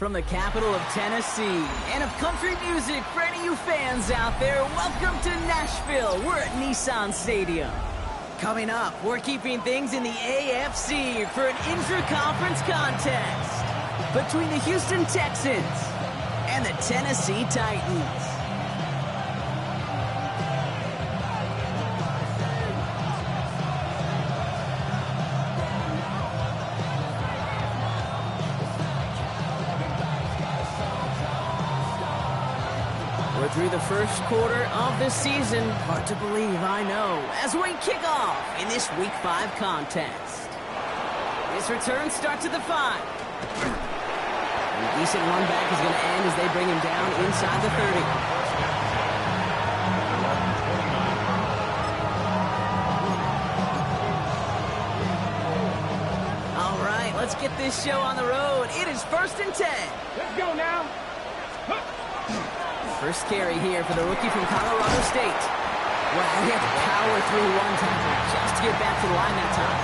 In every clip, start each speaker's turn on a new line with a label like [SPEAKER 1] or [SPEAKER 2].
[SPEAKER 1] From the capital of Tennessee and of country music for any of you fans out there, welcome to Nashville. We're at Nissan Stadium. Coming up, we're keeping things in the AFC for an intra-conference contest between the Houston Texans and the Tennessee Titans. We're through the first quarter of the season. Hard to believe, I know, as we kick off in this Week 5 contest. This return starts at the 5. A decent run back is going to end as they bring him down inside the 30. All right, let's get this show on the road. It is 1st and 10.
[SPEAKER 2] Let's go now.
[SPEAKER 1] First carry here for the rookie from Colorado State. Wow, he had to power through one tackle just to get back to the line that time.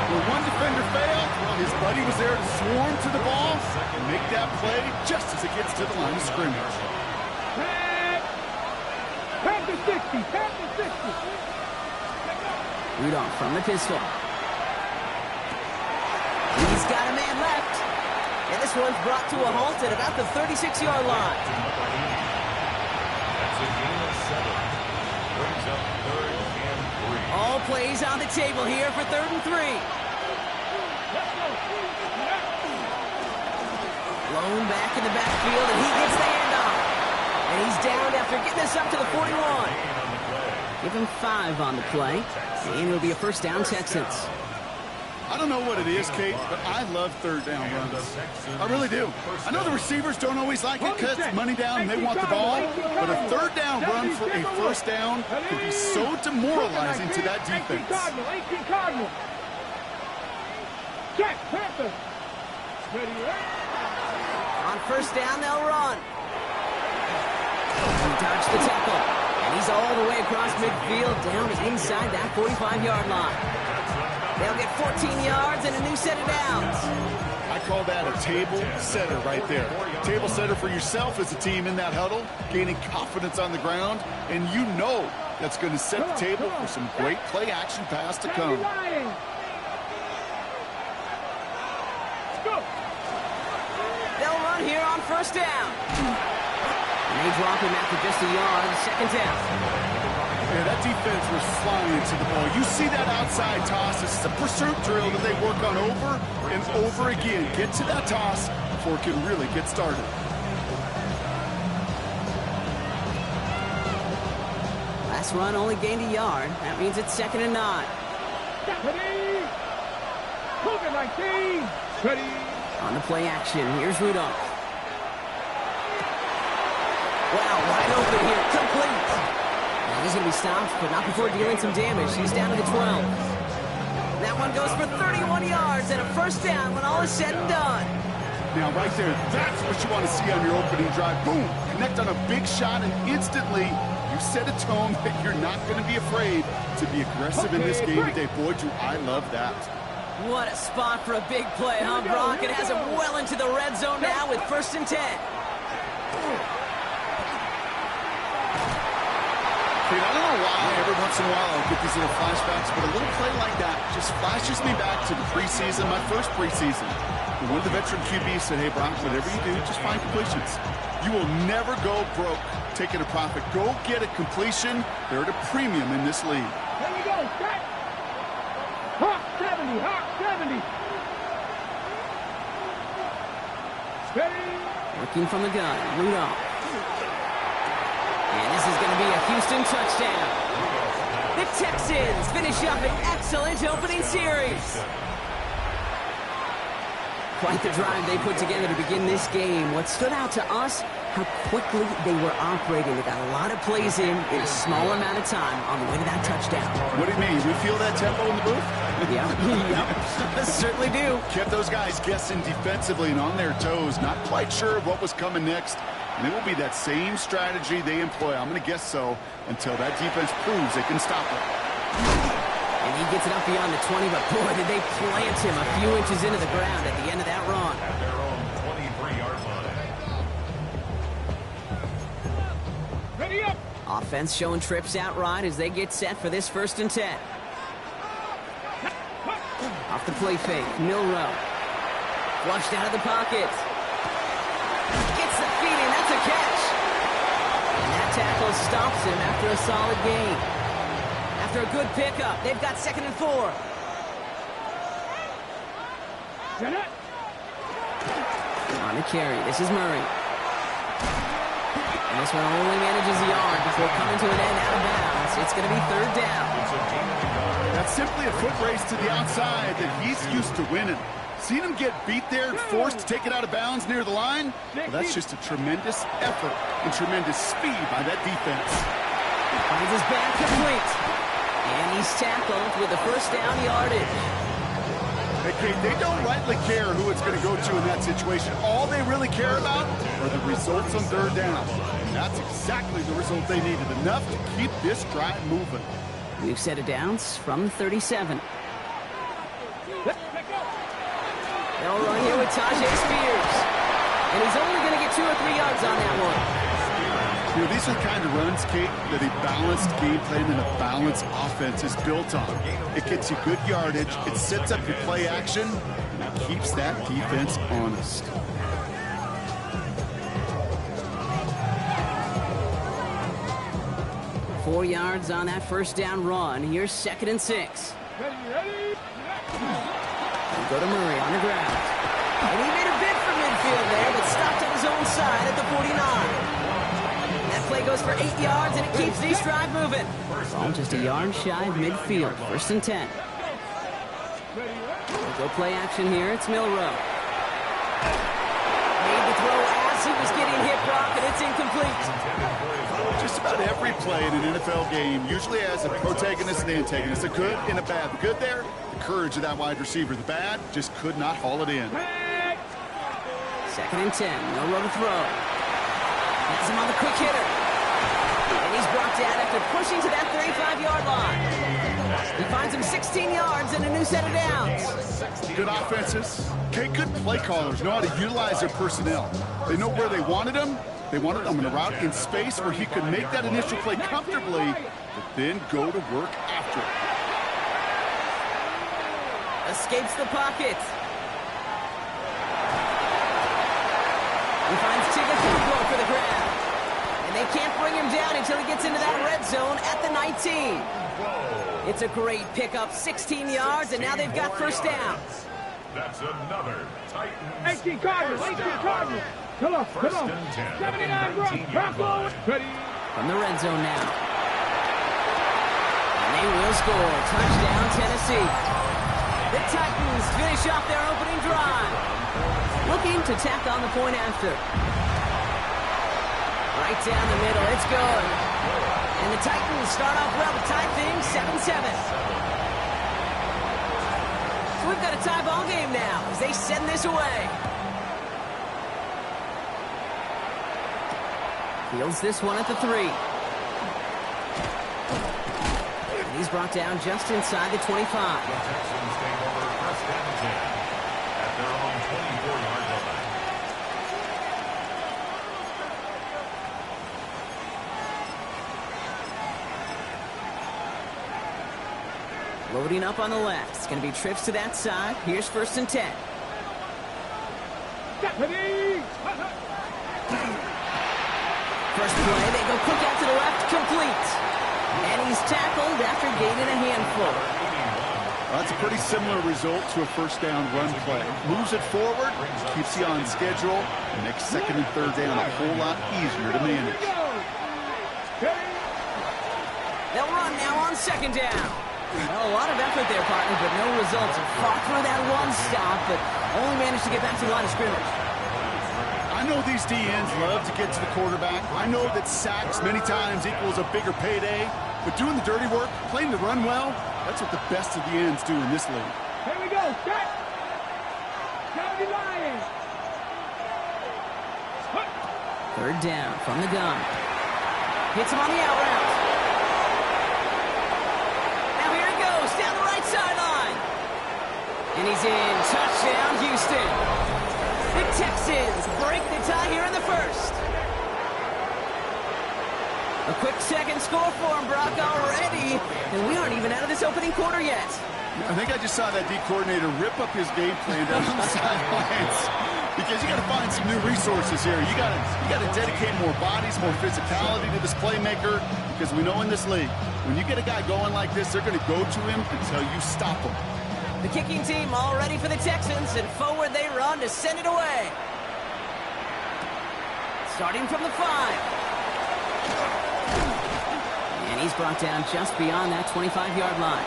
[SPEAKER 3] When one defender failed, well, his buddy was there to swarm to the ball and make that play just as it gets to the line of scrimmage.
[SPEAKER 2] Pass the 60, pass the 60.
[SPEAKER 1] Rudolph from the pistol. He's got a man left. And this one's brought to a halt at about the 36-yard line.
[SPEAKER 4] That's a gain of 7. Brings up 3rd and 3.
[SPEAKER 1] All plays on the table here for 3rd and 3. Blown back in the backfield, and he gets the handoff. And he's down after getting this up to the 41. Give him 5 on the play, and it'll be a first down Texans.
[SPEAKER 3] I don't know what it is, Kate, but I love 3rd down runs. I really do. I know the receivers don't always like it because it's money down and they want the ball, but a 3rd down run for a first down can be so demoralizing to that defense.
[SPEAKER 2] 18 Cardinal. Check, Panther.
[SPEAKER 1] On first down, they'll run. He dodged the tackle, and he's all the way across midfield down inside that 45-yard line. They'll get 14 yards and a new set of downs.
[SPEAKER 3] I call that a table setter right there. Table setter for yourself as a team in that huddle, gaining confidence on the ground, and you know that's going to set the table for some great play-action pass to come.
[SPEAKER 1] They'll run here on first down. And they drop him after just a yard, 2nd down.
[SPEAKER 3] Yeah, that defense was flying into the ball. You see that outside toss. This is a pursuit drill that they work on over and over again. Get to that toss before it can really get started.
[SPEAKER 1] Last run only gained a yard. That means it's 2nd and 9.
[SPEAKER 2] Ready. Cougar 19. Ready.
[SPEAKER 1] On the play action, here's Rudolph. Wow, wide open here, complete. He's going to be stopped, but not before dealing some damage. He's down to the 12. That one goes for 31 yards and a first down when all is said and done.
[SPEAKER 3] Now, right there, that's what you want to see on your opening drive. Boom! Connect on a big shot, and instantly you set a tone that you're not going to be afraid to be aggressive in this game today. Boy, do I love that.
[SPEAKER 1] What a spot for a big play, huh, Brock? It has him well into the red zone now with 1st and 10.
[SPEAKER 3] I don't know why every once in a while I'll get these little flashbacks, but a little play like that just flashes me back to the preseason, my first preseason. When one of the veteran QBs said, hey, Brock, whatever you do, just find completions. You will never go broke taking a profit. Go get a completion. They're at a premium in this league.
[SPEAKER 2] There you go, set. Hawk 70, Hawk 70. Steady.
[SPEAKER 1] Working from the gun, Rudolph. And this is going to be a Houston touchdown. The Texans finish up an excellent opening series. Quite the drive they put together to begin this game. What stood out to us, how quickly they were operating. They got a lot of plays in a small amount of time on the way to that touchdown.
[SPEAKER 3] What do you mean? We feel that tempo in the booth?
[SPEAKER 1] Yep, certainly do.
[SPEAKER 3] Kept those guys guessing defensively and on their toes, not quite sure what was coming next. And it will be that same strategy they employ, I'm going to guess so, until that defense proves they can stop it.
[SPEAKER 1] And he gets it up beyond the 20, but boy, did they plant him a few inches into the ground at the end of that run.
[SPEAKER 4] At their own 23.
[SPEAKER 2] Ready up.
[SPEAKER 1] Offense showing trips outright as they get set for this 1st and 10. Off the play fake, Milrow. Flushed out of the pocket. Gets the feet in, that's a catch. And that tackle stops him after a solid gain. After a good pickup, they've got 2nd and 4. On the carry, this is Murray. And this one only manages the yard before coming to an end out of bounds. It's going to be 3rd down.
[SPEAKER 3] That's simply a foot race to the outside that he's used to winning. Seen him get beat there and forced to take it out of bounds near the line? Well, that's just a tremendous effort and tremendous speed by that defense.
[SPEAKER 1] Finds his back complete. And he's tackled with the 1st down yardage.
[SPEAKER 3] Hey, Kate, they don't rightly care who it's going to go to in that situation. All they really care about are the results on 3rd down. And that's exactly the result they needed, enough to keep this drive moving.
[SPEAKER 1] New set of downs from the 37. They'll run here with Tajay Spears. And he's only going to get 2 or 3 yards on that one.
[SPEAKER 3] You know, these are the kind of runs, Kate, that a balanced game plan and a balanced offense is built on. It gets you good yardage, it sets up your play action, and it keeps that defense honest.
[SPEAKER 1] Four yards on that 1st down run. Here's 2nd and 6. Go to Murray on the ground. And he made a bid for midfield there, but stopped on his own side at the 49. That play goes for 8 yards, and it keeps this drive moving. Ball just a yard shy of midfield. 1st and 10. We'll go play action here. It's Milrow. Made the throw as he was getting hit, Brock, and it's incomplete.
[SPEAKER 3] Just about every play in an NFL game usually has a protagonist and antagonist. A good and a bad. The good there, the courage of that wide receiver. The bad, just could not haul it in.
[SPEAKER 1] 2nd and 10. Milrow to throw. Has him on the quick hitter. And he's brought down after pushing to that 35-yard line. He finds him 16 yards and a new set of downs.
[SPEAKER 3] Good offenses. Okay, good play callers know how to utilize their personnel. They know where they wanted him. They wanted him in a route in space where he could make that initial play comfortably, but then go to work after it.
[SPEAKER 1] Escapes the pocket. He finds Tigatopo for the grab. And they can't bring him down until he gets into that red zone at the 19. It's a great pickup, 16 yards, and now they've got 1st down.
[SPEAKER 4] That's another Titans.
[SPEAKER 2] 18 Cardinals, 18 Cardinals. Come on, come on. 79 Broncos. Ready.
[SPEAKER 1] From the red zone now. And they will score. Touchdown, Tennessee. The Titans finish off their opening drive. Looking to tack on the point after. Right down the middle, it's good. And the Titans start off well to tie things 7-7. So we've got a tie ball game now as they send this away. Fields this one at the 3. And he's brought down just inside the 25.
[SPEAKER 4] The Texans take over 1st and 10 at their own 24-yard line.
[SPEAKER 1] Loading up on the left. It's going to be trips to that side. Here's 1st and 10.
[SPEAKER 2] Ready.
[SPEAKER 1] First play, they go quick out to the left, complete. And he's tackled after gaining a handful.
[SPEAKER 3] Well, that's a pretty similar result to a 1st down run play. Moves it forward, keeps you on schedule, and makes 2nd and 3rd down a whole lot easier to manage.
[SPEAKER 1] They'll run now on 2nd down. Well, a lot of effort there, partner, but no results. Fought through that one stop, but only managed to get back to the line of scrimmage.
[SPEAKER 3] I know these DNs love to get to the quarterback. I know that sacks many times equals a bigger payday, but doing the dirty work, playing the run well, that's what the best of the ends do in this league.
[SPEAKER 2] Here we go. Set. County Lions.
[SPEAKER 1] 3rd down from the gun. Hits him on the out route. Now here it goes down the right sideline. And he's in. Touchdown, Houston. The Texans break the tie here in the 1st. A quick second score for him, Brock, already. And we aren't even out of this opening quarter yet.
[SPEAKER 3] I think I just saw that D coordinator rip up his game plan down to the sidelines. Because you got to find some new resources here. You got to dedicate more bodies, more physicality to this playmaker. Because we know in this league, when you get a guy going like this, they're going to go to him until you stop him.
[SPEAKER 1] The kicking team all ready for the Texans, and forward they run to send it away. Starting from the 5. And he's brought down just beyond that 25-yard line.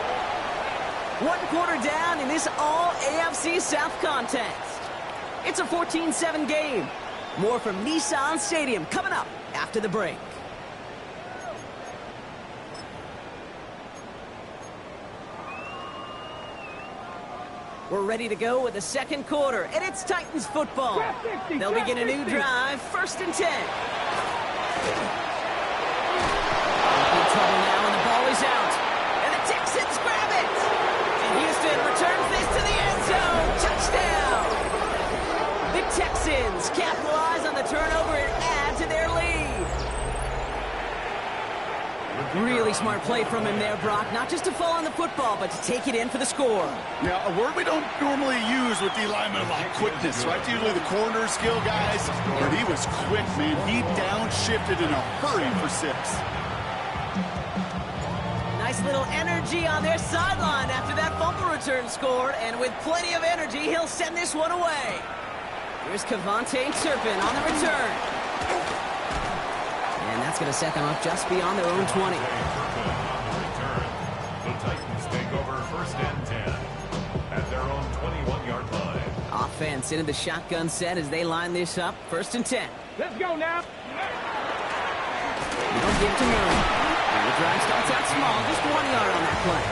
[SPEAKER 1] 1 quarter down in this all-AFC South contest. It's a 14-7 game. More from Nissan Stadium coming up after the break. We're ready to go with the second quarter, and it's Titans football. They'll begin a new drive, 1st and 10. In trouble now, and the ball is out. And the Texans grab it. And Houston returns this to the end zone. Touchdown. The Texans capitalize on the turnover and add to their lead. Really smart play from him there, Brock. Not just to fall on the football, but to take it in for the score.
[SPEAKER 3] Now, a word we don't normally use with the lineman, like quickness, right? Usually the corner skill guys, but he was quick, man. He downshifted in a hurry for 6.
[SPEAKER 1] Nice little energy on their sideline after that fumble return scored, and with plenty of energy, he'll send this one away. Here's Kevontae Turpin on the return. And that's going to set them up just beyond their own 20.
[SPEAKER 4] The Titans take over 1st and 10 at their own 21-yard line.
[SPEAKER 1] Offense into the shotgun set as they line this up. 1st and 10.
[SPEAKER 2] Let's go now.
[SPEAKER 1] They'll give to Murray. And the drive starts out small, just 1 yard on that play.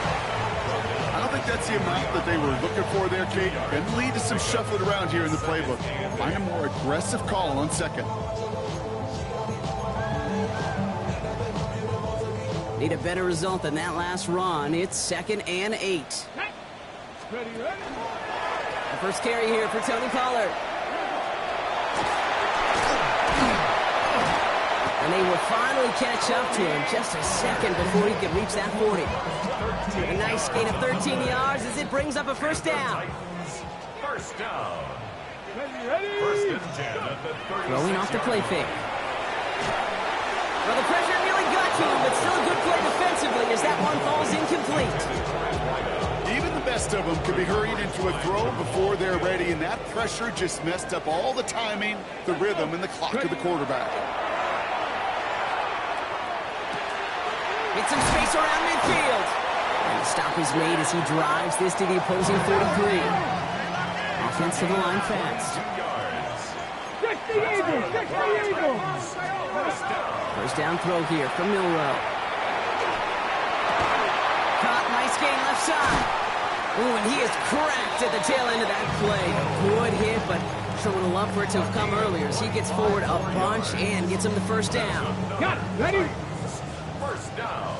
[SPEAKER 3] I don't think that's the amount that they were looking for there, Kate. And lead to some shuffling around here in the playbook. Find a more aggressive call on 2nd.
[SPEAKER 1] Need a better result than that last run. It's 2nd and 8.
[SPEAKER 2] Ready.
[SPEAKER 1] The first carry here for Tony Pollard. And they will finally catch up to him just a second before he could reach that 40. A nice gain of 13 yards as it brings up a 1st down.
[SPEAKER 4] First down.
[SPEAKER 2] Ready.
[SPEAKER 4] 1st and 10 at the 36.
[SPEAKER 1] Throwing off the play fake. Well, the pressure nearly got to him, but still a good play defensively as that one falls incomplete.
[SPEAKER 3] Even the best of them could be hurried into a throw before they're ready, and that pressure just messed up all the timing, the rhythm, and the clock of the quarterback.
[SPEAKER 1] Get some space around midfield. And the stop is made as he drives this to the opposing 33. Offense to the line fast.
[SPEAKER 2] 60 Eagles.
[SPEAKER 1] 1st down throw here from Milrow. Caught, nice gain left side. Ooh, and he is cracked at the tail end of that play. A good hit, but sure would have loved for it to have come earlier as he gets forward a bunch and gets him the 1st down.
[SPEAKER 2] Got it. Ready.
[SPEAKER 4] 1st down.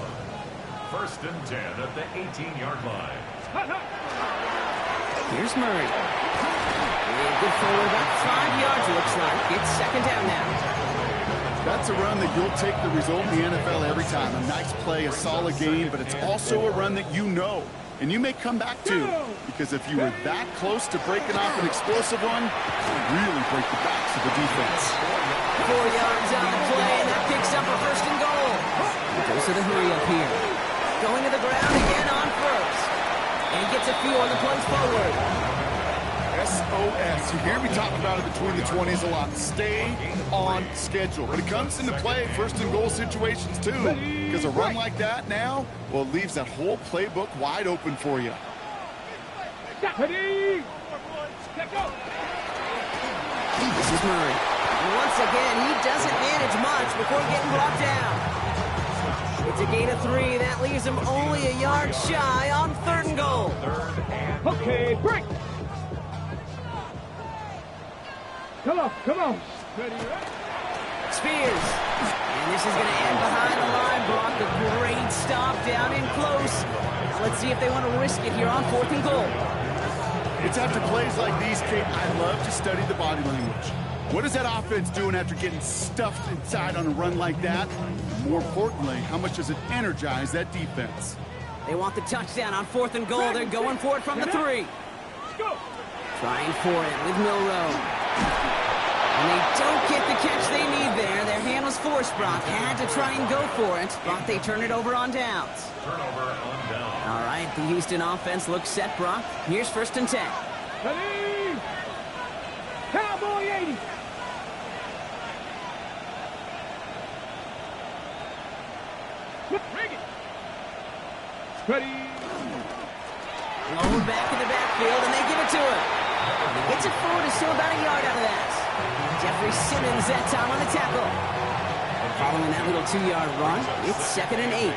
[SPEAKER 4] 1st and 10 at the 18-yard line.
[SPEAKER 1] Here's Murray. And good forward about 5 yards, looks like. It's 2nd down now.
[SPEAKER 3] That's a run that you'll take the result in the NFL every time. A nice play, a solid game, but it's also a run that you know, and you may come back to, because if you were that close to breaking off an explosive one, it would really break the backs of the defense.
[SPEAKER 1] 4 yards on the play, and that picks up a 1st and goal. Goes to the hurry up here. Going to the ground again on 1st. And he gets a few on the plays forward.
[SPEAKER 3] SOS. You hear me talk about it between the 20s a lot. Stay on schedule. When it comes into play, 1st and goal situations too. Because a run like that now, well, it leaves that whole playbook wide open for you.
[SPEAKER 2] Ready. Let's go.
[SPEAKER 1] This is Murray. And once again, he doesn't manage much before getting brought down. It's a gain of 3. That leaves him only a yard shy on 3rd and goal.
[SPEAKER 2] Okay, break. Come on. Ready.
[SPEAKER 1] Spears. And this is going to end behind the line block. A great stop down in close. Now let's see if they want to risk it here on 4th and goal.
[SPEAKER 3] It's after plays like these, Kate, I love to study the body language. What is that offense doing after getting stuffed inside on a run like that? More importantly, how much does it energize that defense?
[SPEAKER 1] They want the touchdown on 4th and goal. They're going for it from the 3. Trying for it with Milrow. And they don't get the catch they need there. Their hand was forced, Brock. Had to try and go for it, but they turn it over on downs.
[SPEAKER 4] Turnover on down.
[SPEAKER 1] All right, the Houston offense looks set, Brock. Here's 1st and 10.
[SPEAKER 2] Ready? Cowboy 80. Bring it. Ready?
[SPEAKER 1] Low back in the backfield, and they give it to him. He gets it forward, is still about a yard out of that. Jeffrey Simmons that time on the tackle. Following that little 2-yard run, it's 2nd and 8.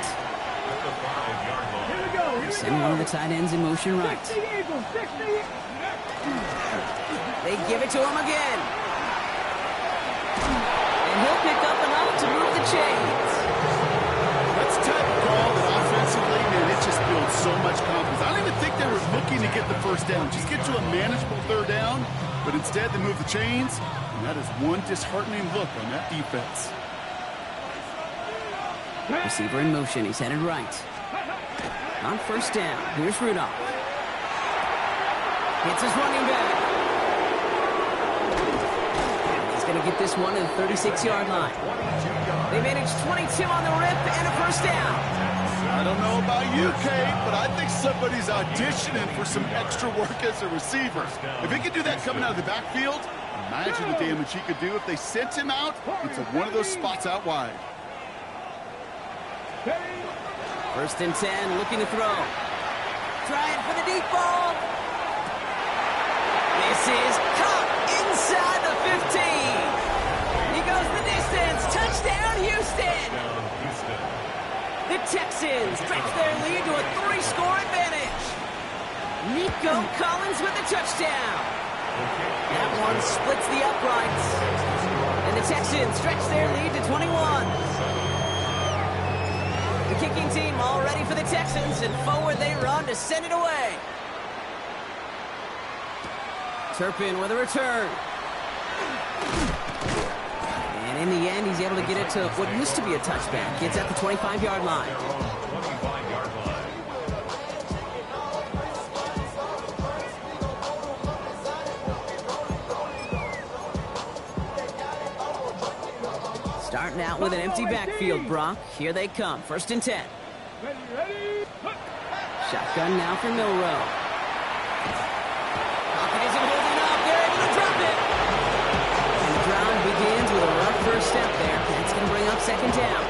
[SPEAKER 2] Here we go. Here we
[SPEAKER 1] Send one of the tight ends in motion right.
[SPEAKER 2] 60 Eagles, 60.
[SPEAKER 1] They give it to him again. And he'll pick up enough to move the chains.
[SPEAKER 3] That's the type of call that offensively, man, it just builds so much confidence. I don't even think they were looking to get the first down. Just get to a manageable 3rd down, but instead they move the chains, and that is one disheartening look on that defense.
[SPEAKER 1] Receiver in motion, he's headed right. On 1st down, here's Rudolph. Hits his running back. He's going to get this one to the 36-yard line. They managed 22 on the rip and a 1st down.
[SPEAKER 3] I don't know about you, Kate, but I think somebody's auditioning for some extra work as a receiver. If he could do that coming out of the backfield, imagine the damage he could do if they sent him out into one of those spots out wide.
[SPEAKER 1] 1st and 10, looking to throw. Trying for the deep ball. This is caught inside the 15. He goes the distance. Touchdown, Houston. The Texans stretch their lead to a 3-score advantage. Nico Collins with the touchdown. That one splits the uprights. And the Texans stretch their lead to 21. The kicking team all ready for the Texans, and forward they run to send it away. Turpin with a return. And in the end, he's able to get it to what used to be a touchback. Gets at the 25-yard line.
[SPEAKER 4] 25-yard line.
[SPEAKER 1] Starting out with an empty backfield, Brock. Here they come. 1st and 10.
[SPEAKER 2] Ready.
[SPEAKER 1] Shotgun now for Milrow. Pocket isn't holding up. They're able to drop it. And the ground begins with a rough first step there. That's going to bring up 2nd down.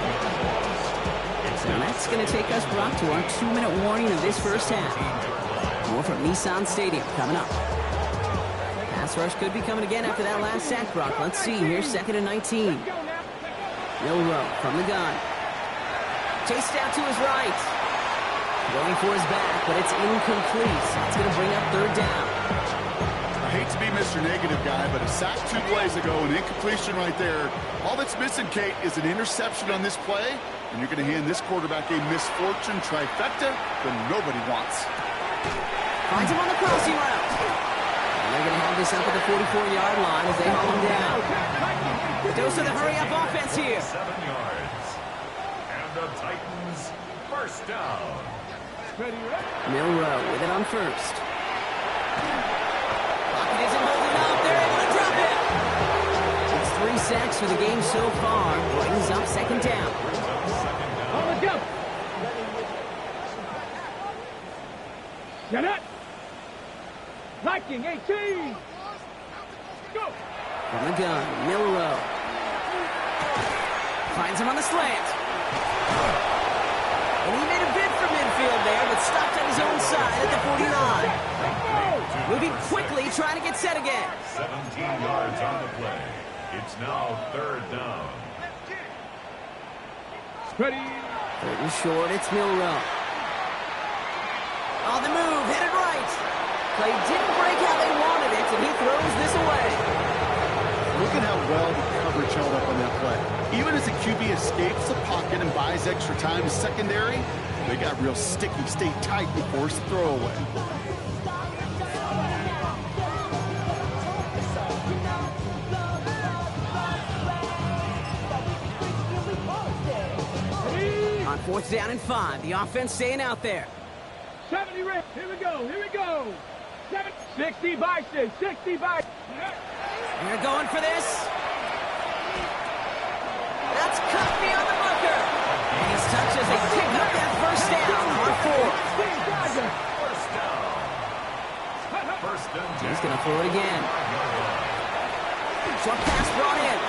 [SPEAKER 1] So that's going to take us, Brock, to our 2-minute warning of this first half. More from Nissan Stadium coming up. Pass rush could be coming again after that last sack, Brock. Let's see. Here's 2nd and 19. Milrow from the gun. Chased out to his right. Going for his back, but it's incomplete. That's going to bring up 3rd down.
[SPEAKER 3] I hate to be Mr. Negative guy, but a sack 2 plays ago, an incompletion right there. All that's missing, Kate, is an interception on this play, and you're going to hand this quarterback a misfortune trifecta that nobody wants.
[SPEAKER 1] Finds him on the crossing route. And they're going to have this up at the 44-yard line as they haul him down. Dose of the hurry-up offense here.
[SPEAKER 4] 7 yards. And the Titans, 1st down.
[SPEAKER 1] Milrow with it on 1st. Pocket isn't holding up. They're able to drop it. It's 3 sacks for the game so far. Brings up 2nd down.
[SPEAKER 2] On the jump. Get it. Viking 18. Go.
[SPEAKER 1] From the gun, Milrow. Finds him on the slant. And he made a bid for midfield there, but stopped on his own side at the 49. Moving quickly, trying to get set again.
[SPEAKER 4] 17 yards on the play. It's now 3rd down.
[SPEAKER 2] Ready.
[SPEAKER 1] 3rd and short, it's Milrow. On the move, headed right. Play didn't break how they wanted it, and he throws this away.
[SPEAKER 3] Look at how well the coverage held up on that play. Even as the QB escapes the pocket and buys extra time to secondary, they got real sticky, stayed tight and forced the throwaway.
[SPEAKER 1] 4th down and 5. The offense staying out there.
[SPEAKER 2] 70 Rick. Here we go. Here we go. 60 by 6. 60 by.
[SPEAKER 1] They're going for this. That's cut beyond the marker. And he's touched as they pick up that first down on 4. He's going to throw it again. Short pass brought in.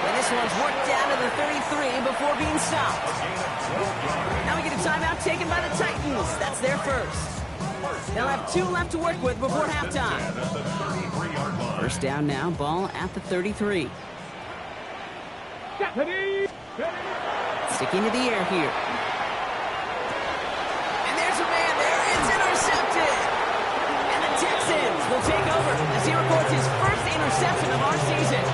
[SPEAKER 1] And this one's worked down to the 33 before being stopped. Now we get a timeout taken by the Titans. That's their first. They'll have 2 left to work with before halftime. First down now, ball at the 33. Sticking to the air here. And there's a man there. It's intercepted. And the Texans will take over as he records his first interception of our season.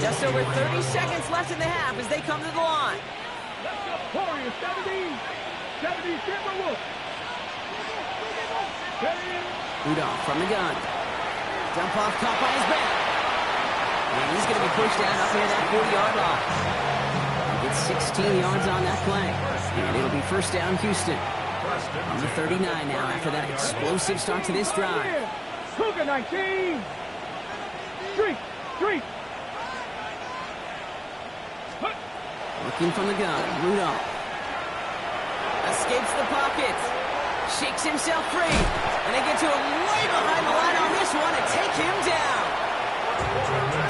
[SPEAKER 1] Just over 30 seconds left in the half as they come to the line.
[SPEAKER 2] Warriors, 70. 70 Timberwolves.
[SPEAKER 1] Rudolph from the gun. Dump off, caught by his back. And he's going to be pushed down up near that 40-yard line. Gets 16 yards on that play. And it'll be first down Houston. On the 39 now after that explosive start to this drive.
[SPEAKER 2] Cougar 19. Street.
[SPEAKER 1] Looking from the gun, Rudolph. Escapes the pocket. Shakes himself free. And they get to him way behind the line on this one and take him down.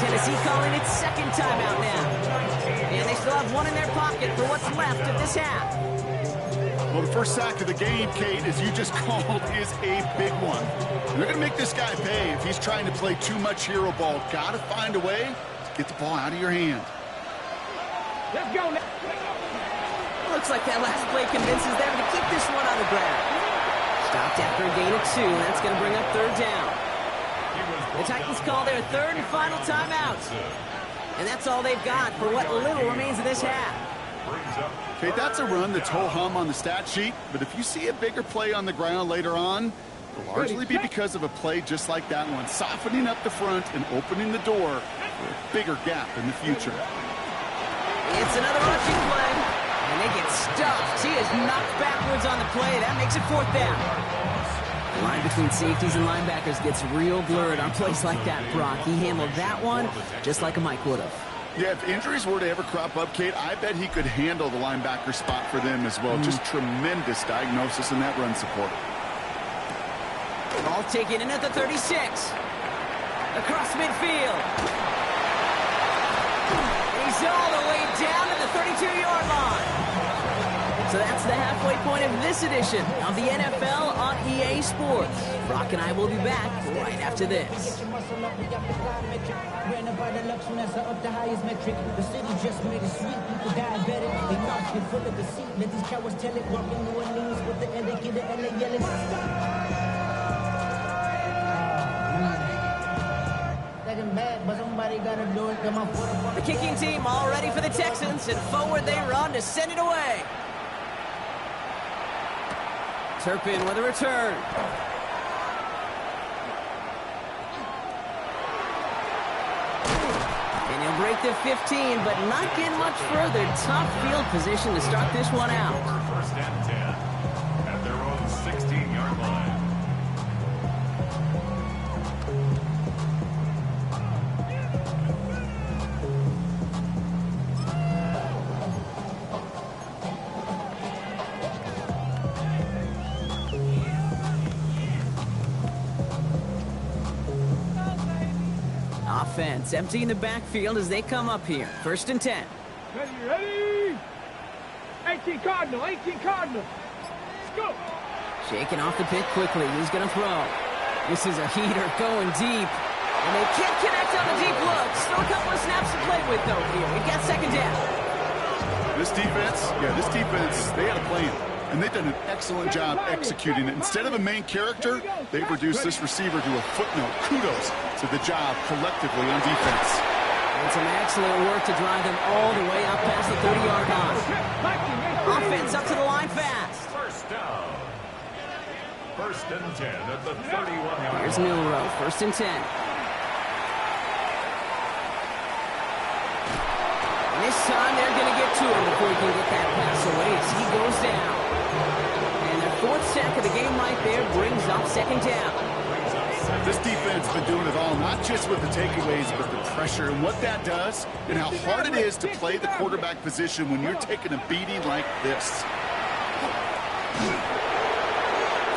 [SPEAKER 1] Tennessee calling its second timeout now. And they still have 1 in their pocket for what's left of this half.
[SPEAKER 3] Well, the first sack of the game, Kate, as you just called, is a big one. And they're going to make this guy pay if he's trying to play too much hero ball. Got to find a way to get the ball out of your hand.
[SPEAKER 2] Let's go now.
[SPEAKER 1] Looks like that last play convinces them to keep this one on the ground. Stopped after a gain of 2. That's going to bring up 3rd down. The Titans call their 3rd and final timeout. And that's all they've got for what little remains of this half.
[SPEAKER 3] Okay, that's a run that's ho-hum on the stat sheet, but if you see a bigger play on the ground later on, it'll largely be because of a play just like that one, softening up the front and opening the door for a bigger gap in the future.
[SPEAKER 1] It's another rushing play, and they get stuffed. He is knocked backwards on the play. That makes it 4th down. The line between safeties and linebackers gets real blurred on plays like that, Brock. He handled that one just like a Mike would have.
[SPEAKER 3] Yeah, if injuries were to ever crop up, Kate, I bet he could handle the linebacker spot for them as well. Just tremendous diagnosis in that run support.
[SPEAKER 1] Ball taken in at the 36. Across midfield. He's all the way down to the 32-yard line. So that's the halfway point of this edition of the NFL on EA Sports. Brock and I will be back right after this. The kicking team all ready for the Texans, and forward they run to send it away. Turpin with a return. And he'll break the 15, but not get much further. Tough field position to start this one out.
[SPEAKER 4] First and 10 at their own 16-yard line.
[SPEAKER 1] Offense emptying the backfield as they come up here. First and 10.
[SPEAKER 2] Ready? 18 Cardinal. Let's go.
[SPEAKER 1] Shaking off the pick quickly. He's going to throw. This is a heater going deep. And they can't connect on the deep look. Still a couple of snaps to play with, though, here. We got second down.
[SPEAKER 3] This defense, they had a plan. And they've done an excellent job executing it. Instead of a main character, they've reduced this receiver to a footnote. Kudos to the job collectively on defense.
[SPEAKER 1] And some excellent work to drive them all the way up past the 30-yard line. Offense up to the line fast.
[SPEAKER 4] First down. First and 10 at the 31-yard line.
[SPEAKER 1] Here's Milrow, first and 10. And this time they're going to get to him before he can get that pass away as he goes down. And their fourth sack of the game right there brings up second down.
[SPEAKER 3] This defense has been doing it all, not just with the takeaways, but the pressure and what that does and how hard it is to play the quarterback position when you're taking a beating like this.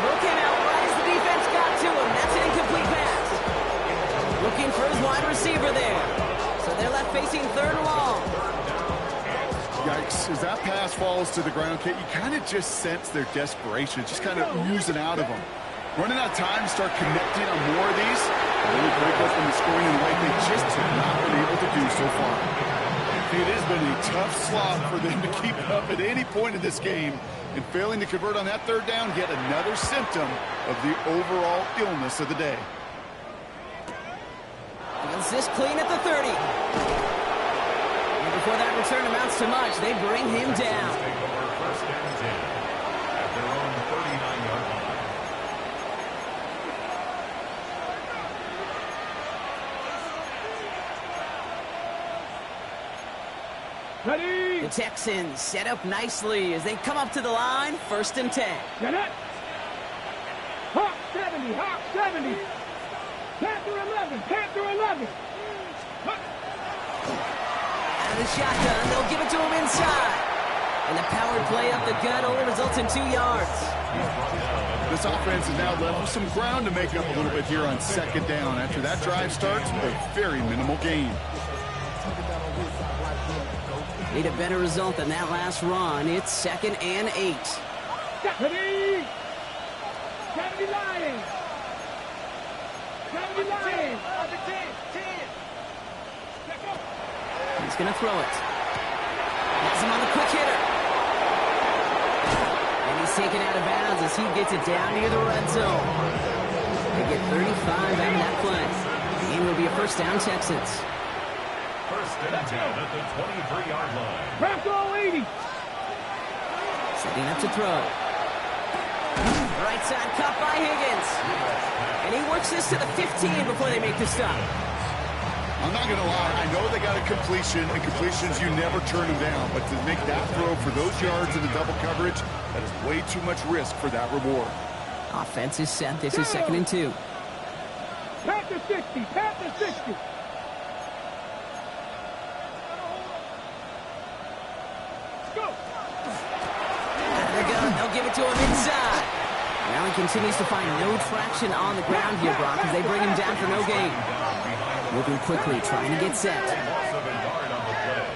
[SPEAKER 1] Throw came out right as the defense got to him. That's an incomplete pass. Looking for his wide receiver there. So they're left facing third and long.
[SPEAKER 3] Yikes. As that pass falls to the ground, Kate, you kind of just sense their desperation. Just kind of oozing out of them. Running out of time to start connecting on more of these. Really break open the scoring in a way they just have not been able to do so far. It has been a tough slog for them to keep up at any point in this game. And failing to convert on that third down, yet another symptom of the overall illness of the day.
[SPEAKER 1] Feels this clean at the 30. And before that return amounts to much, they bring him down.
[SPEAKER 4] Take over first and 10 at their own 39-yard line.
[SPEAKER 2] Ready?
[SPEAKER 1] The Texans set up nicely as they come up to the line, first and 10.
[SPEAKER 2] Get it. Hawk 70, Hawk 70. Panther 11, Panther 11.
[SPEAKER 1] Out of the shotgun, they'll give it to him inside. And the power play up the gut only results in 2 yards.
[SPEAKER 3] This offense is now left with some ground to make up a little bit here on second down after that drive starts with a very minimal gain.
[SPEAKER 1] Need a better result than that last run. It's second and 8.
[SPEAKER 2] Ready? 70 Lions. 70 Lions.
[SPEAKER 1] He's going to throw it. Has him on the quick hitter. And he's taken out of bounds as he gets it down near the red zone. They get 35 out of that play. The game will be a first down, Texans.
[SPEAKER 4] First and 10 at the 23-yard line.
[SPEAKER 2] Bronco 80.
[SPEAKER 1] Setting up to throw. Right side cut by Higgins. And he works this to the 15 before they make the stop.
[SPEAKER 3] I'm not going to lie, I know they got a completion, and completions, you never turn them down. But to make that throw for those yards in the double coverage, that is way too much risk for that reward.
[SPEAKER 1] Offense is set. This is second and 2.
[SPEAKER 2] Panther 60, Panther 60.
[SPEAKER 1] They'll give it to him inside. Now he continues to find no traction on the ground here, Brock, as they bring him down for no gain. Moving quickly, trying to get set.
[SPEAKER 4] Loss of a yard on the play.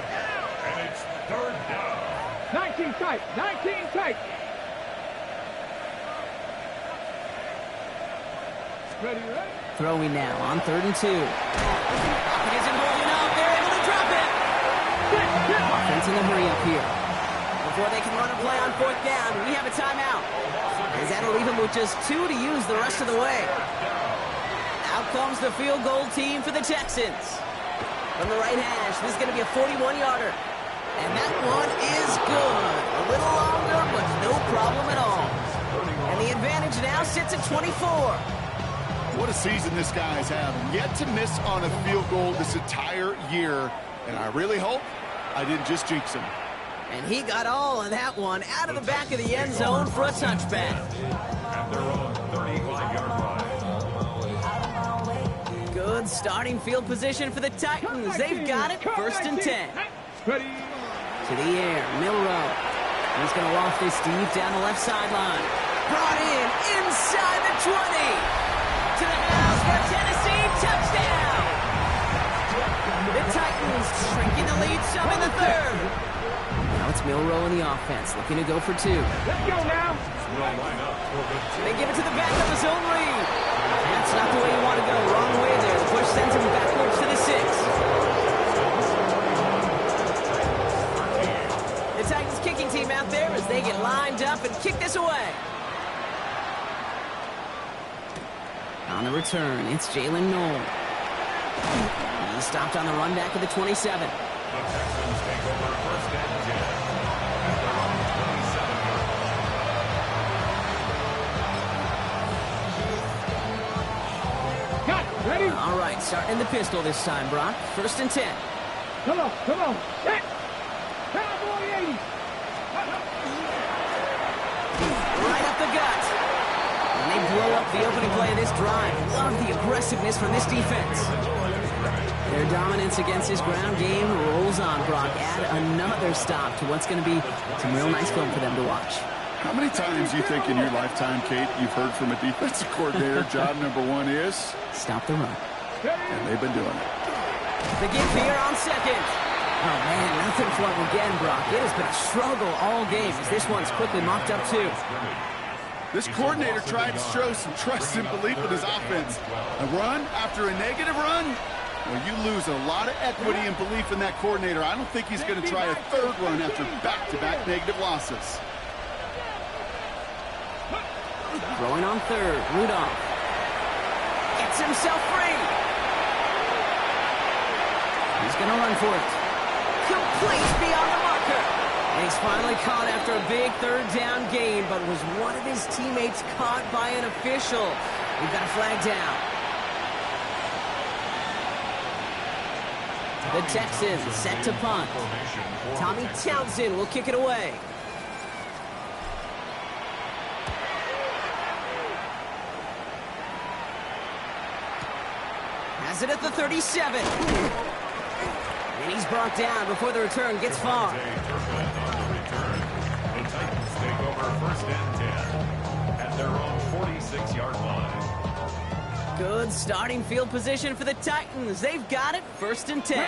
[SPEAKER 4] And it's third down.
[SPEAKER 2] 19 tight, 19 tight. Ready, ready?
[SPEAKER 1] Throwing now on third and 2. Pocket isn't holding up. They're able to drop it. Offense in the hurry up here. Before they can run a play on fourth down, we have a timeout. As that'll leave him with just 2 to use the rest of the way. Out comes the field goal team for the Texans. From the right hash, this is going to be a 41-yarder. And that one is good. A little longer, but no problem at all. And the advantage now sits at 24.
[SPEAKER 3] What a season this guy's having. Yet to miss on a field goal this entire year. And I really hope I didn't just jinx him.
[SPEAKER 1] And he got all of that one out of the back of the end zone for a touchback.
[SPEAKER 4] At their own 35-yard line.
[SPEAKER 1] Good starting field position for the Titans. They've got it, first and 10.
[SPEAKER 2] Ready?
[SPEAKER 1] To the air, Milrow. He's going to loft this deep down the left sideline. Brought in inside the 20. To the house for Tennessee, touchdown. The Titans shrinking the lead some in the third. Now it's Milrow in the offense, looking to go for 2.
[SPEAKER 2] Let's go now.
[SPEAKER 1] They give it to the back of his own lead. That's not the way you want to go. Wrong way there. The push sends him backwards to the 6. The Titans kicking team out there as they get lined up and kick this away. On the return, it's Jalen Noel. He stopped on the run back of the 27.
[SPEAKER 4] The Texans take over first and 10 at their own 27-yard line.
[SPEAKER 2] Got it. Ready?
[SPEAKER 1] All right, starting the pistol this time, Brock. First and 10.
[SPEAKER 2] Come on, come on. Set.
[SPEAKER 1] the gut. And they blow up the opening play of this drive. Love the aggressiveness from this defense. Their dominance against this ground game rolls on, Brock. Add another stop to what's going to be some real nice film for them to watch.
[SPEAKER 3] How many times do you think in your lifetime, Kate, you've heard from a defensive coordinator, job number one is?
[SPEAKER 1] Stop the run.
[SPEAKER 3] And they've been doing it.
[SPEAKER 1] The give here on second. Oh, man, nothing from him again, Brock. It has been a struggle all game as this one's quickly mocked up, too.
[SPEAKER 3] This coordinator tried to show some trust and belief in his offense. A run after a negative run? Well, you lose a lot of equity and belief in that coordinator. I don't think he's going to try a third run after back-to-back negative losses.
[SPEAKER 1] Throwing on third, Rudolph. Gets himself free. He's going to run for it. Complete beyond the marker. And he's finally caught after a big third down gain, but was one of his teammates caught by an official? We've got a flag down. The Texans set to punt. Tommy Townsend will kick it away. Has it at the 37. And he's brought down before the return gets far.
[SPEAKER 4] The Titans take over first and 10 at their own 46-yard line.
[SPEAKER 1] Good starting field position for the Titans. They've got it, first and 10.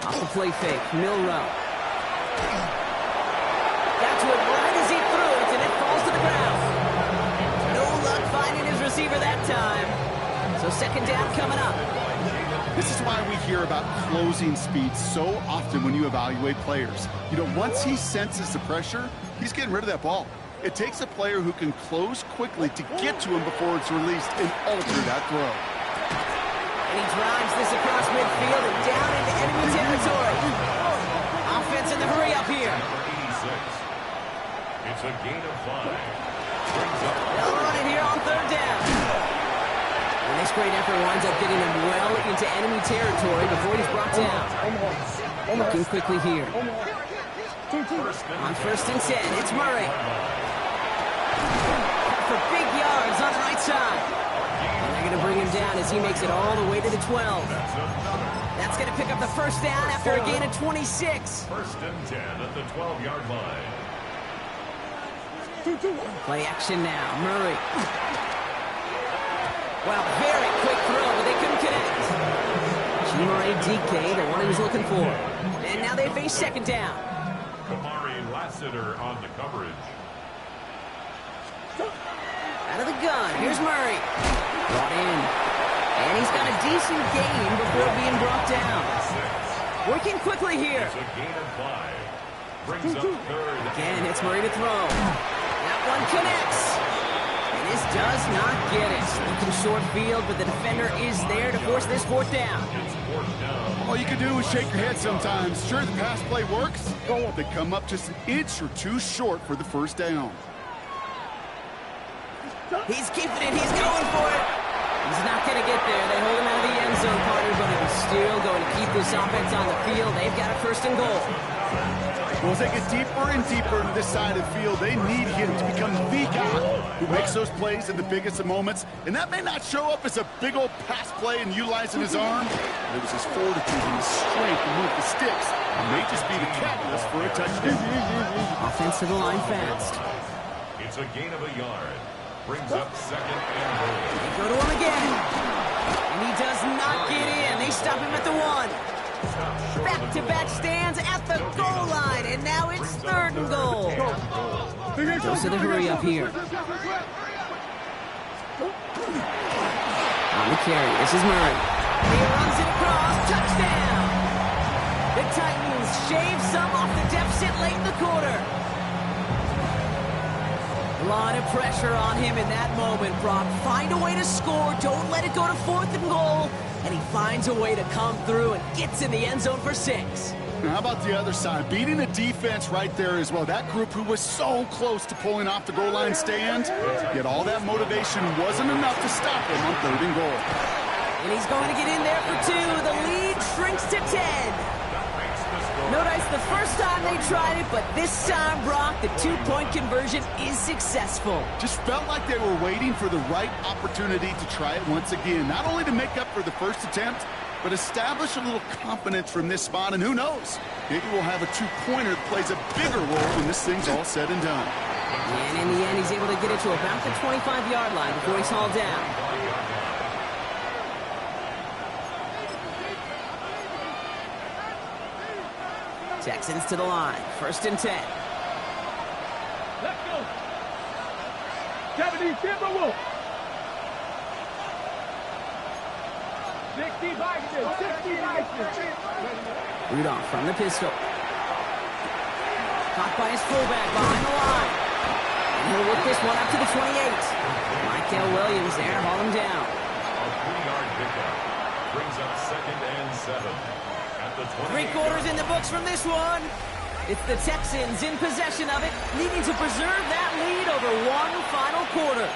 [SPEAKER 1] Off the play fake, Milrow. Got to it right as he threw it, and it falls to the ground. No luck finding his receiver that time. So second down coming up.
[SPEAKER 3] This is why we hear about closing speed so often when you evaluate players. You know, once he senses the pressure, he's getting rid of that ball. It takes a player who can close quickly to get to him before it's released and alter that throw.
[SPEAKER 1] And he drives this across midfield and down into enemy territory. Offense in the hurry up here.
[SPEAKER 4] It's a gain of 5.
[SPEAKER 1] They'll run it here on third down. And this great effort winds up getting him well into enemy territory before he's brought down. Looking quickly here. On first and 10, it's Murray. For big yards on the right side. And they're going to bring him down as he makes it all the way to the 12. That's going to pick up the first down after a gain of 26.
[SPEAKER 4] First and 10 at the 12-yard line.
[SPEAKER 1] Play action now, Murray. Well, very quick throw, but they couldn't connect. G-Murray DK, the one he was looking for. And now they face second down.
[SPEAKER 4] Kamari Lassiter on the coverage.
[SPEAKER 1] Out of the gun, here's Murray. Brought in. And he's got a decent gain before being brought down. Working quickly here.
[SPEAKER 4] It's a gain of 5. Brings up third.
[SPEAKER 1] Again, it's Murray to throw. That one connects. And this does not get it. Looking short field, but the defender is there to force this fourth down.
[SPEAKER 4] It's fourth down.
[SPEAKER 3] All you can do is shake your head sometimes. Sure, the pass play works. They come up just an inch or two short for the first down.
[SPEAKER 1] He's keeping it. He's going for it. He's not going to get there. They hold him out of the end zone, partner, but it is still going to keep this offense on the field. They've got a first and goal.
[SPEAKER 3] Well, as they get deeper and deeper into this side of the field, they need him to become the guy who makes those plays in the biggest of moments. And that may not show up as a big old pass play and utilizing his arm. It was his fortitude and his strength to move the sticks. It may just be the catalyst for a touchdown.
[SPEAKER 1] Offense to the line fast.
[SPEAKER 4] It's a gain of a yard. Brings up second and goal.
[SPEAKER 1] They go to him again. And he does not get in. They stop him at the 1. Back-to-back stands at the goal line, and now it's third and goal. Goes to the hurry up here. On the carry, this is Murray. He runs it across, touchdown! The Titans shave some off the deficit late in the quarter. A lot of pressure on him in that moment, Brock. Find a way to score. Don't let it go to fourth and goal. And he finds a way to come through and gets in the end zone for 6.
[SPEAKER 3] Now, how about the other side? Beating the defense right there as well. That group who was so close to pulling off the goal line stand, yet all that motivation wasn't enough to stop him on third and goal.
[SPEAKER 1] And he's going to get in there for 2. The lead shrinks to 10.
[SPEAKER 4] That makes the score
[SPEAKER 1] No dice the first time they tried it, but this time, Brock, the two-point conversion is successful.
[SPEAKER 3] Just felt like they were waiting for the right opportunity to try it once again. Not only to make up for the first attempt, but establish a little confidence from this spot. And who knows, maybe we'll have a two-pointer that plays a bigger role when this thing's all said and done.
[SPEAKER 1] And in the end, he's able to get it to about the 25-yard line before he's hauled down. Texans to the line. 1st and 10.
[SPEAKER 2] Let's go. 70 Timberwolves. 60 Vikings. 60 Vikings.
[SPEAKER 1] Rudolph from the pistol. Caught by his fullback behind the line. And he'll whip this one up to the 28. Michael Williams there, haul him down.
[SPEAKER 4] A 3-yard pickup brings up 2nd and 7. At the
[SPEAKER 1] 3 quarters in the books from this one. It's the Texans in possession of it, needing to preserve that lead over one final quarter.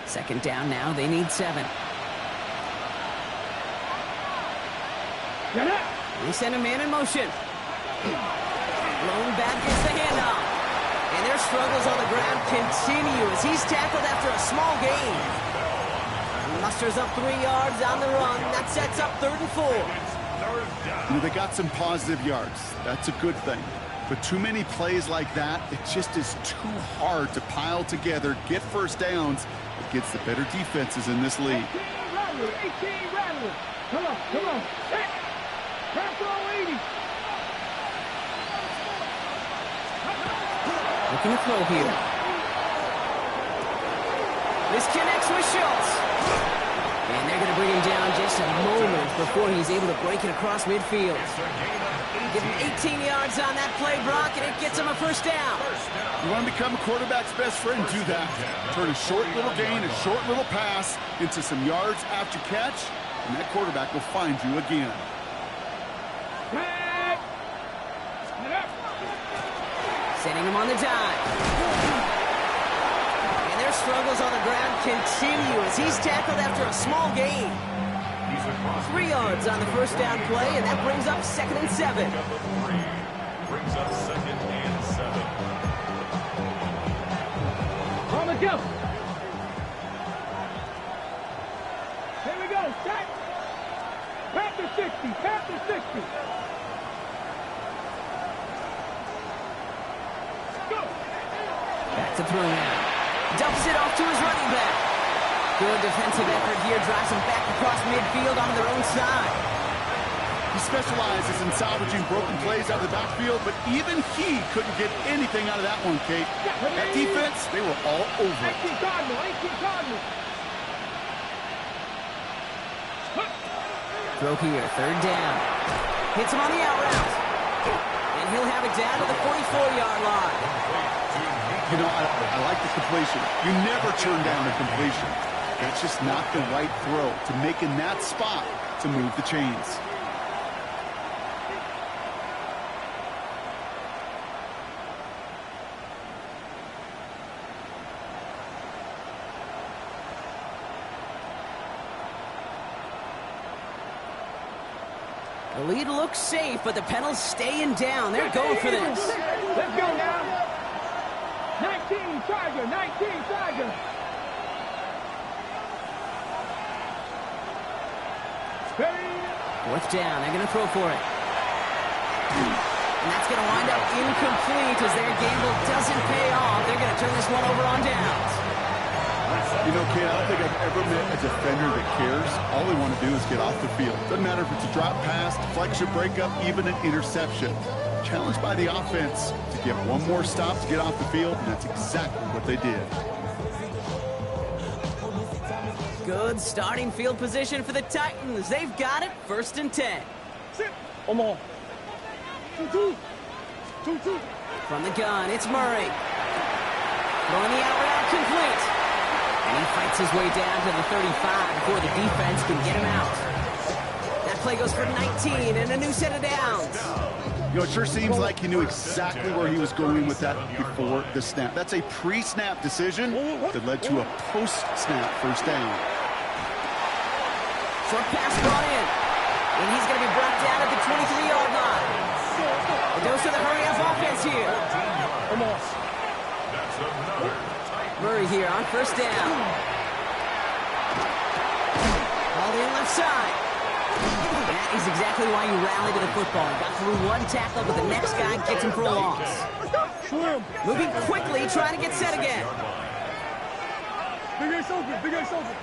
[SPEAKER 1] Second down now, they need 7. They send a man in motion. Blown back gets the handoff. And their struggles on the ground continue as he's tackled after a small gain. He musters up 3 yards on the run. That sets up 3rd and 4.
[SPEAKER 3] You know, they got some positive yards. That's a good thing. But too many plays like that, it just is too hard to pile together, get first downs against the better defenses in this league.
[SPEAKER 2] 18 Rattler. Come on. Set. Press all 80.
[SPEAKER 1] Looking to throw here. This connects with Schultz. And they're going to bring him down just a moment before he's able to break it across midfield. Give him 18 yards on that play, Brock, and it gets him a 1st down.
[SPEAKER 3] You want to become a quarterback's best friend, do that. Turn a short little gain, a short little pass into some yards after catch, and that quarterback will find you again.
[SPEAKER 1] Sending him on the dive. And their struggles on the ground continue as he's tackled after a small gain. 3 yards on the 1st down play, and that brings up 2nd and 7.
[SPEAKER 4] Brings up 2nd and 7.
[SPEAKER 2] On the go. Here we go. Set. Panther 60. Go.
[SPEAKER 1] Back to throw now. Dumps it off to his running back. Good defensive effort here, drives him back across midfield onto their own side.
[SPEAKER 3] He specializes in salvaging broken plays out of the backfield, but even he couldn't get anything out of that one, Kate. That defense, they were all over it.
[SPEAKER 2] 18 Cardinal.
[SPEAKER 1] Throw here, 3rd down. Hits him on the out route. And he'll have it down to the 44-yard line.
[SPEAKER 3] You know, I like the completion. You never turn down a completion. That's just not the right throw to make in that spot to move the chains.
[SPEAKER 1] The lead looks safe, but the Penals staying down. They're going for this.
[SPEAKER 2] Let's go now. 19 Tiger.
[SPEAKER 1] 4th down. They're going to throw for it. And that's going to wind up incomplete as their gamble doesn't pay off. They're going to turn this one over on downs.
[SPEAKER 3] You know, Kate, I don't think I've ever met a defender that cares. All they want to do is get off the field. Doesn't matter if it's a drop pass, deflection, breakup, even an interception. Challenged by the offense to get one more stop to get off the field, and that's exactly what they did.
[SPEAKER 1] Good starting field position for the Titans. They've got it, 1st and 10.
[SPEAKER 2] Come on. 2-2.
[SPEAKER 1] From the gun, it's Murray. Throwing the out route complete. And he fights his way down to the 35 before the defense can get him out. That play goes for 19 and a new set of downs.
[SPEAKER 3] You know, it sure seems like he knew exactly where he was going with that before the snap. That's a pre-snap decision that led to a post-snap first down.
[SPEAKER 1] Short pass brought in. And he's going to be brought down at the 23-yard line. A dose of the hurry-up offense here. Murray here on first down. Ball in left side. That is exactly why you rally to the football. Got through one tackle, but the next guy gets him for a loss. Moving quickly, trying to get set again.
[SPEAKER 2] Big ace open, big ace open.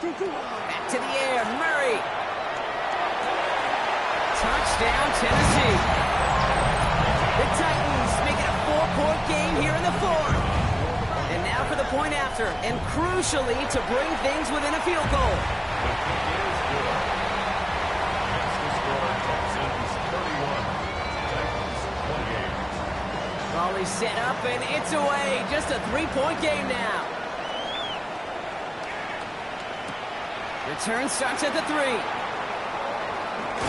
[SPEAKER 1] Back to the air, Murray. Touchdown, Tennessee. The Titans make it a 4-point game here in the fourth. And now for the point after, and crucially to bring things within a field goal. Raleigh set up, and it's away. Just a 3-point game now. Return starts at the 3.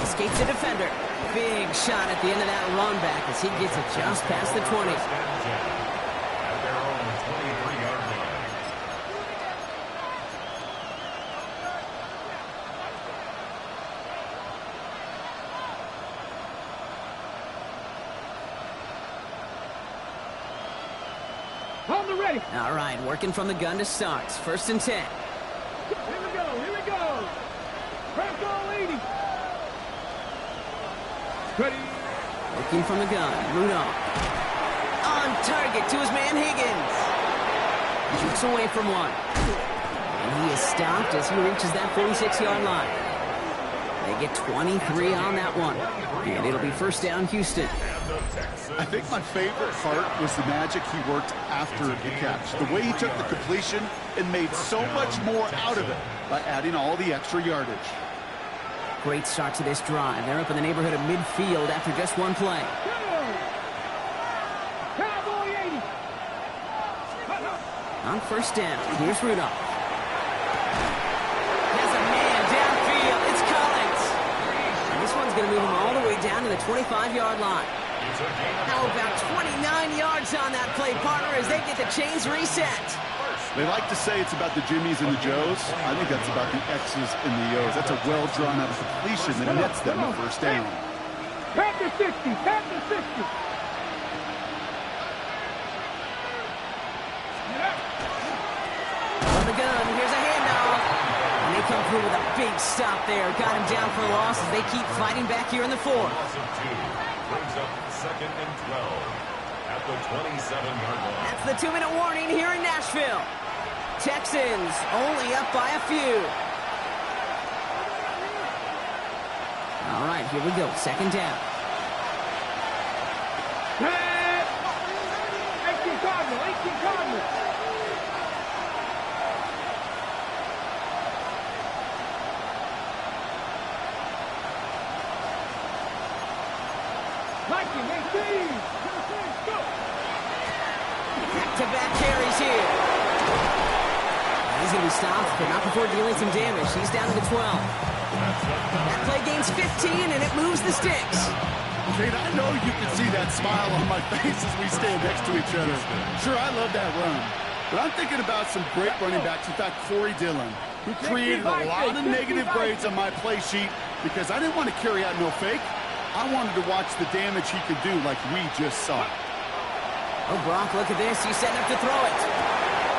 [SPEAKER 1] Escapes the defender. Big shot at the end of that run back as he gets it just past the 20.
[SPEAKER 4] At their own 23-yard line.
[SPEAKER 2] Hold the ready.
[SPEAKER 1] All right, working from the gun to start. First and 10.
[SPEAKER 2] Here we go, here we go. Press all 80. Ready.
[SPEAKER 1] Working from the gun, Rudolph. On target to his man Higgins. Kicks away from one. And he is stopped as he reaches that 46-yard line. They get 23 on that one. And it'll be first down, Houston.
[SPEAKER 3] I think my favorite part was the magic he worked after the catch. The way he took the completion and made so much more out of it by adding all the extra yardage.
[SPEAKER 1] Great start to this drive. They're up in the neighborhood of midfield after just one play.
[SPEAKER 2] Cowboy 80.
[SPEAKER 1] On first down, here's Rudolph. Has a man downfield. It's Collins. And this one's going to move him all the way down to the 25-yard line. How about 29 yards on that play, partner, as they get the chains reset.
[SPEAKER 3] They like to say it's about the Jimmies and the Joes. I think that's about the X's and the O's. That's a well-drawn-out completion that nets them a first down.
[SPEAKER 2] Panther 60, Panther 60.
[SPEAKER 1] On the gun, here's a handoff. And they come through with a big stop there. Got him down for a loss as they keep fighting back here in the fourth.
[SPEAKER 4] Loss of 2 brings up second and 12 at the 27-yard line.
[SPEAKER 1] That's the 2-minute warning here in Nashville. Texans only up by a few. All right, here we go. Second down.
[SPEAKER 2] 18 Cardinal, 18 Cardinal. Viking, 18. Go.
[SPEAKER 1] Back-to-back carries here. He's going to be stopped, but not before dealing some damage. He's down to the 12. That play gains 15, and it moves the sticks.
[SPEAKER 3] Kate, I know you can see that smile on my face as we stand next to each other. Sure, I love that run. But I'm thinking about some great running backs. In fact, Corey Dillon, who created a lot of negative grades on my play sheet because I didn't want to carry out no fake. I wanted to watch the damage he could do like we just saw.
[SPEAKER 1] Oh, Brock, look at this. He's setting up to throw it.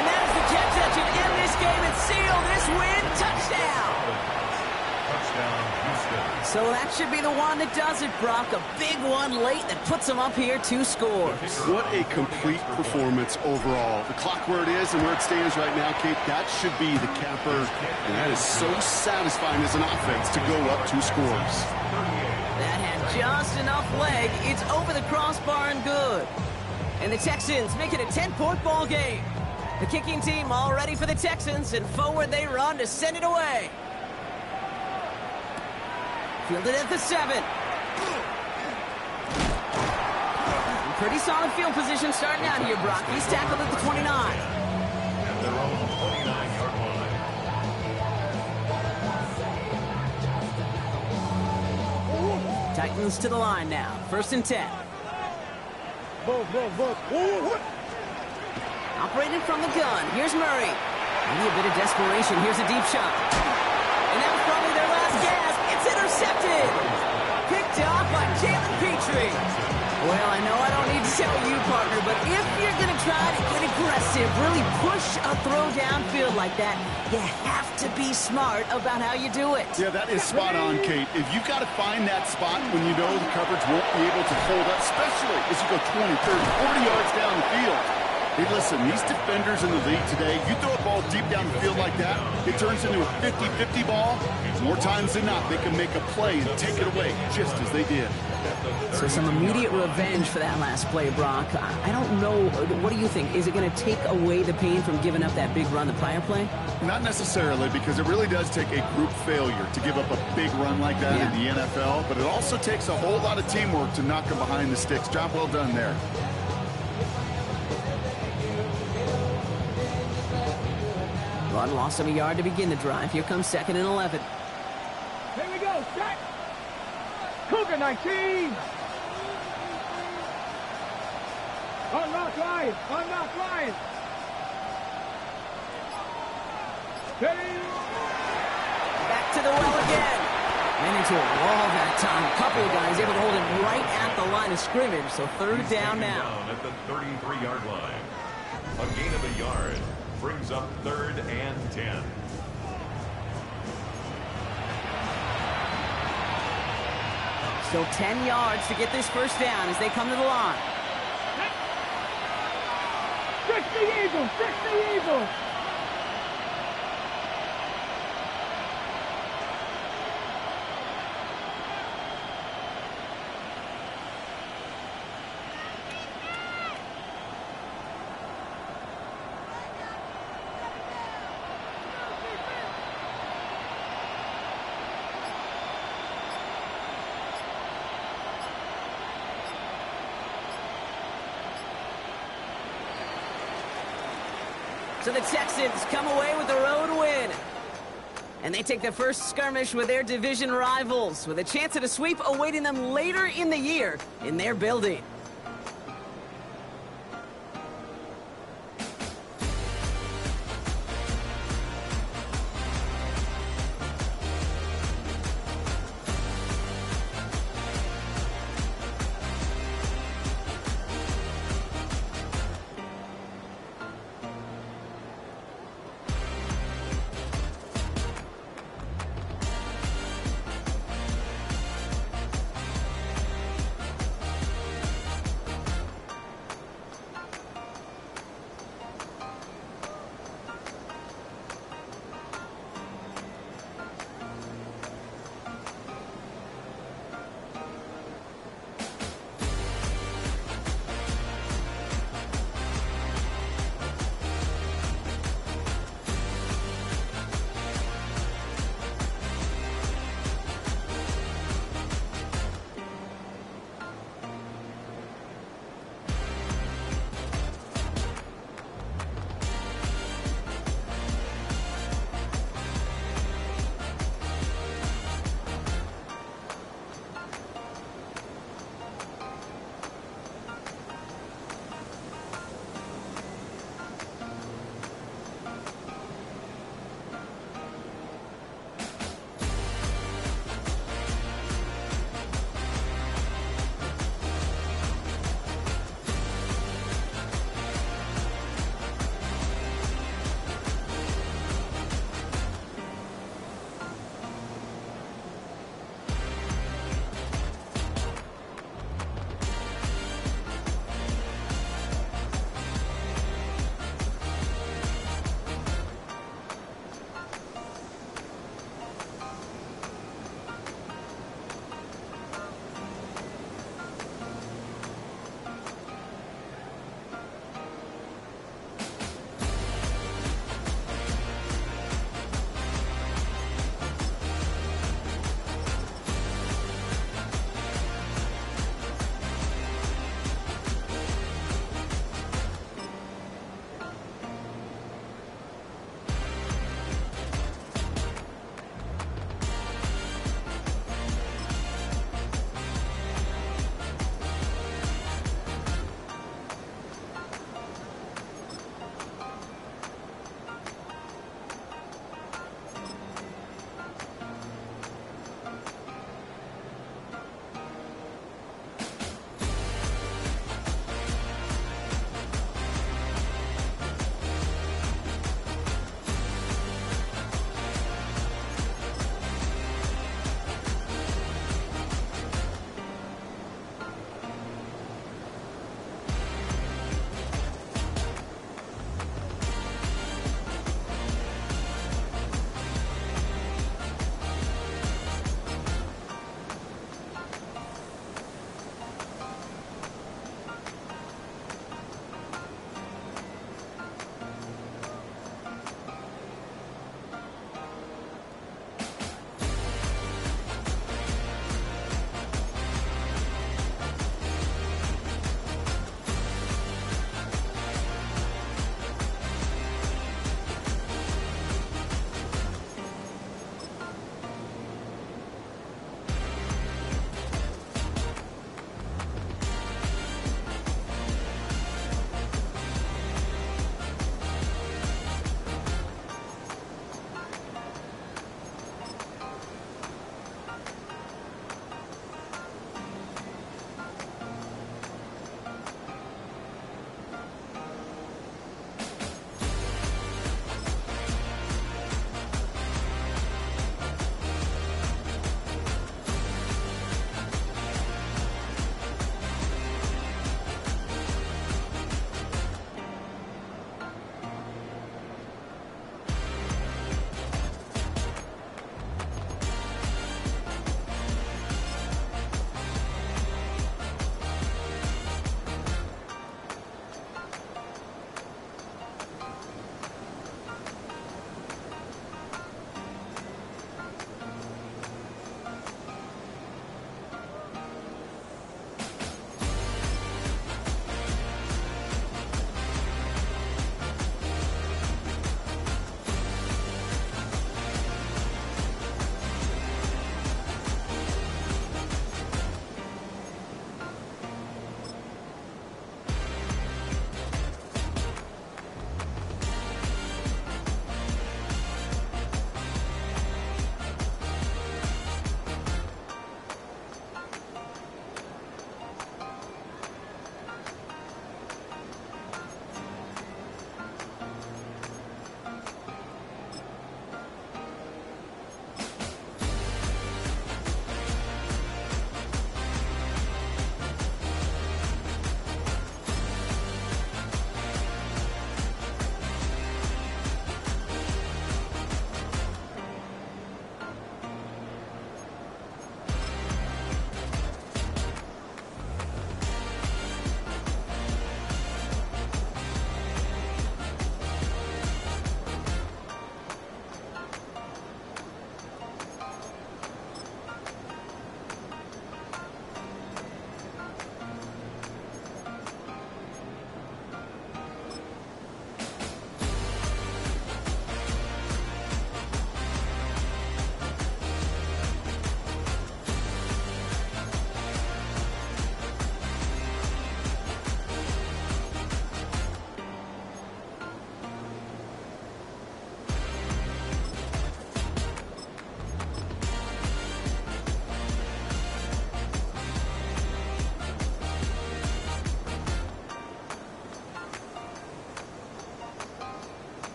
[SPEAKER 1] And that is the catch that should end this game and seal this win. Touchdown!
[SPEAKER 4] Touchdown, Houston.
[SPEAKER 1] So that should be the one that does it, Brock. A big one late that puts them up here 2 scores.
[SPEAKER 3] What a complete performance overall. The clock where it is and where it stands right now, Kate, that should be the capper. And that is so satisfying as an offense to go up 2 scores.
[SPEAKER 1] That had just enough leg. It's over the crossbar and good. And the Texans make it a 10-point ball game. The kicking team all ready for the Texans, and forward they run to send it away. Fielded at the 7. Pretty solid field position starting out here, Brock. He's tackled at the 29.
[SPEAKER 4] At their own 29-yard line.
[SPEAKER 1] Titans to the line now. 1st and 10. Operated from the gun. Here's Murray. Maybe a bit of desperation. Here's a deep shot. And that was probably their last gasp. It's intercepted. Picked off by Jalen Petrie. Well, I know I don't need to tell you, partner, but if you're going to try to get aggressive, really push a throw downfield like that, you have to be smart about how you do it.
[SPEAKER 3] Yeah, that is spot on, Kate. If you've got to find that spot when you know the coverage won't be able to hold up, especially as you go 20, 30, 40 yards down the field. Hey, listen, these defenders in the league today, you throw a ball deep down the field like that, it turns into a 50-50 ball. More times than not, they can make a play and take it away, just as they did.
[SPEAKER 1] So some immediate revenge for that last play, Brock. I don't know. What do you think? Is it going to take away the pain from giving up that big run the prior play?
[SPEAKER 3] Not necessarily, because it really does take a group failure to give up a big run like that in the NFL, but it also takes a whole lot of teamwork to knock them behind the sticks. Job well done there.
[SPEAKER 1] Run lost him a yard to begin the drive. Here comes 2nd and 11.
[SPEAKER 2] Here we go, set. Cougar 19. Unlock Lions. Unlock Lions.
[SPEAKER 1] Back to the well again. Ran into a wall that time. A couple of guys able to hold him right at the line of scrimmage. So 3rd down now.
[SPEAKER 4] Down at the 33-yard line. A gain of a yard brings up 3rd and 10.
[SPEAKER 1] Still 10 yards to get this 1st down as they come to the line.
[SPEAKER 2] 60 Eagles. 60 Eagles.
[SPEAKER 1] So the Texans come away with the road win. And they take the first skirmish with their division rivals, with a chance at a sweep awaiting them later in the year in their building.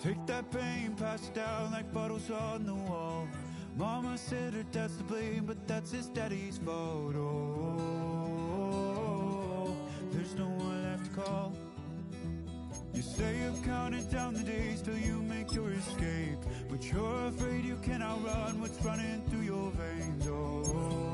[SPEAKER 5] Take that pain, pass it down like bottles on the wall. Mama said her dad's to blame, but that's his daddy's fault. Oh, there's no one left to call. You say you've counted down the days till you make your escape, but you're afraid you cannot run what's running through your veins. Oh,